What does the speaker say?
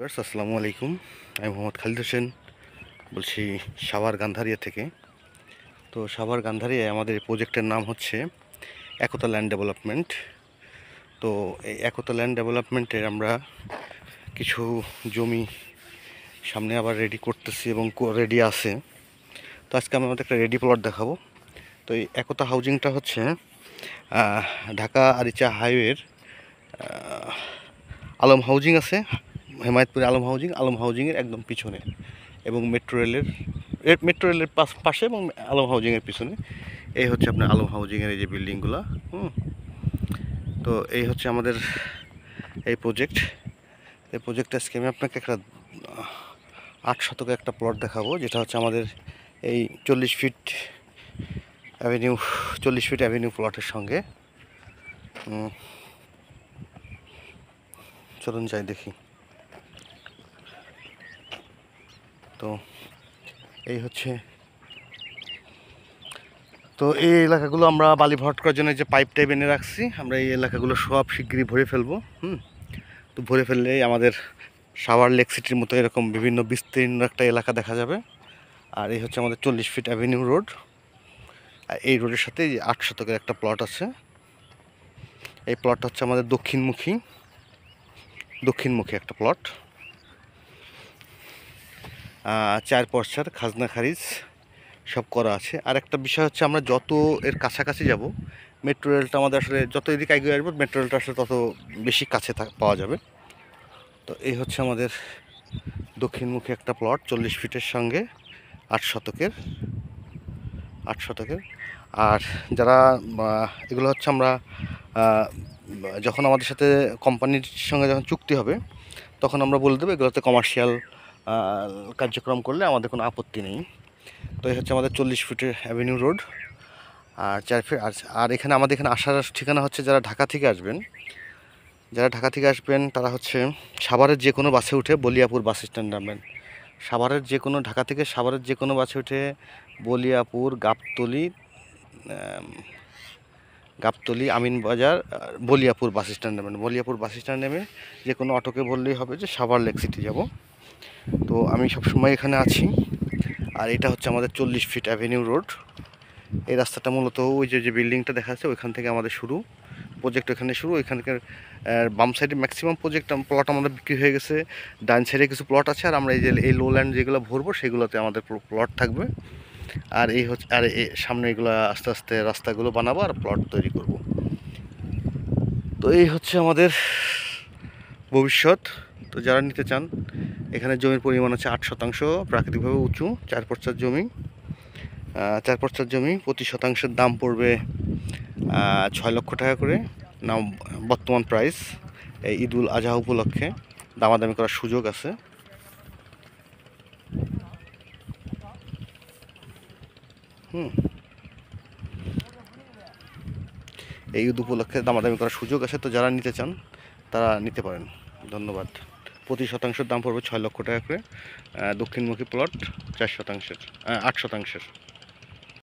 আসসালামু আলাইকুম। আমি মোহাম্মদ খালিদ হোসেন বলছি সাভার গান্ধারিয়া থেকে। তো সাভার গান্ধারিয়ায় আমাদের এই প্রজেক্টের নাম হচ্ছে একতা ল্যান্ড ডেভেলপমেন্ট। তো এই একতা ল্যান্ড ডেভেলপমেন্টের আমরা কিছু জমি সামনে আবার রেডি করতেছি এবং রেডি আছে। তো আজকে আমি আমাদের একটা রেডি প্লট দেখাবো। তো এই একতা হাউজিংটা হচ্ছে ঢাকা আরিচা হাইওয়ের আলম হাউজিং আছে, হেমায়তপুরে আলম হাউজিংয়ের একদম পিছনে, এবং মেট্রো রেলের পাশে এবং আলম হাউজিংয়ের পিছনে। এই হচ্ছে আপনার আলম হাউজিংয়ের এই যে বিল্ডিংগুলো। তো এই হচ্ছে আমাদের এই প্রজেক্ট আজকে আমি আপনাকে একটা 8 শতকে একটা প্লট দেখাবো, যেটা হচ্ছে আমাদের এই 40 ফিট অ্যাভিনিউ প্লটের সঙ্গে। চলুন যাই দেখি। তো এই হচ্ছে, তো এই এলাকাগুলো আমরা বালি ভরাট করার জন্য যে পাইপ টাইপ এনে রাখছি, আমরা এই এলাকাগুলো সব শিগগিরই ভরে ফেলবো। তো ভরে ফেললেই আমাদের সাভার লেক সিটির মতো এরকম বিভিন্ন বিস্তীর্ণ একটা এলাকা দেখা যাবে। আর এই হচ্ছে আমাদের 40 ফিট অ্যাভিনিউ রোড। আর এই রোডের সাথে 8 শতকের একটা প্লট আছে। এই প্লটটা হচ্ছে আমাদের দক্ষিণমুখী একটা প্লট। 4 পর্চার খাজনা খারিজ সব করা আছে। আর একটা বিষয় হচ্ছে, আমরা যত এর কাছাকাছি যাব, মেট্রো রেলটা আমাদের আসলে যত এদিকে এগিয়ে আসবো, মেট্রো রেলটা আসলে তত বেশি কাছে পাওয়া যাবে। তো এই হচ্ছে আমাদের দক্ষিণমুখী একটা প্লট, 40 ফিটের সঙ্গে 8 শতকের। আর যারা এগুলো হচ্ছে আমরা যখন আমাদের সাথে কোম্পানির সঙ্গে যখন চুক্তি হবে, তখন আমরা বলে দেবো এগুলোতে কমার্শিয়াল কার্যক্রম করলে আমাদের কোনো আপত্তি নেই। তো এই হচ্ছে আমাদের 40 ফিটের অ্যাভিনিউ রোড। আর 4 ফিট। আর এখানে আমাদের এখানে আসার ঠিকানা হচ্ছে, যারা ঢাকা থেকে আসবেন তারা হচ্ছে সাভারের যে কোনো বাসে উঠে বলিয়াপুর বাস স্ট্যান্ড নামবেন। ঢাকা থেকে সাভারের যে কোনো বাসে উঠে বলিয়াপুর, গাবতলী, আমিনবাজার, বলিয়াপুর বাস স্ট্যান্ড নামবেন। বলিয়াপুর বাস স্ট্যান্ড নেমে যে কোনো অটোকে বললেই হবে যে সাভার লেক সিটি যাব। তো আমি সবসময় এখানে আছি। আর এটা হচ্ছে আমাদের 40 ফিট অ্যাভিনিউ রোড। এই রাস্তাটা মূলত ওই যে বিল্ডিংটা দেখা যাচ্ছে ওইখান থেকে আমাদের শুরু, প্রজেক্ট ওইখানে শুরু। ওইখানকার বাম সাইডে ম্যাক্সিমাম প্লট আমাদের বিক্রি হয়ে গেছে। ডান সাইডে কিছু প্লট আছে, আর আমরা এই লো ল্যান্ড যেগুলো ভরবো সেগুলোতে আমাদের প্লট থাকবে। আর এই হচ্ছে, আর সামনে এগুলো আস্তে আস্তে রাস্তাগুলো বানাবো আর প্লট তৈরি করব। তো এই হচ্ছে আমাদের ভবিষ্যৎ। তো যারা নিতে চান, এখানে জমির পরিমাণ হচ্ছে 8 শতাংশ, প্রাকৃতিকভাবে উঁচু 4 পর্চার জমি। প্রতি শতাংশের দাম পড়বে 6 লক্ষ টাকা করে। নাম বর্তমান প্রাইস। এই ঈদুল আজহা উপলক্ষে দামাদামি করার সুযোগ আছে। এই ঈদ উপলক্ষে দামাদামি করার সুযোগ আছে। তো যারা নিতে চান তারা নিতে পারেন। ধন্যবাদ। প্রতি শতাংশের দাম পড়বে 6 লক্ষ টাকা করে। দক্ষিণমুখী প্লট 8 শতাংশের।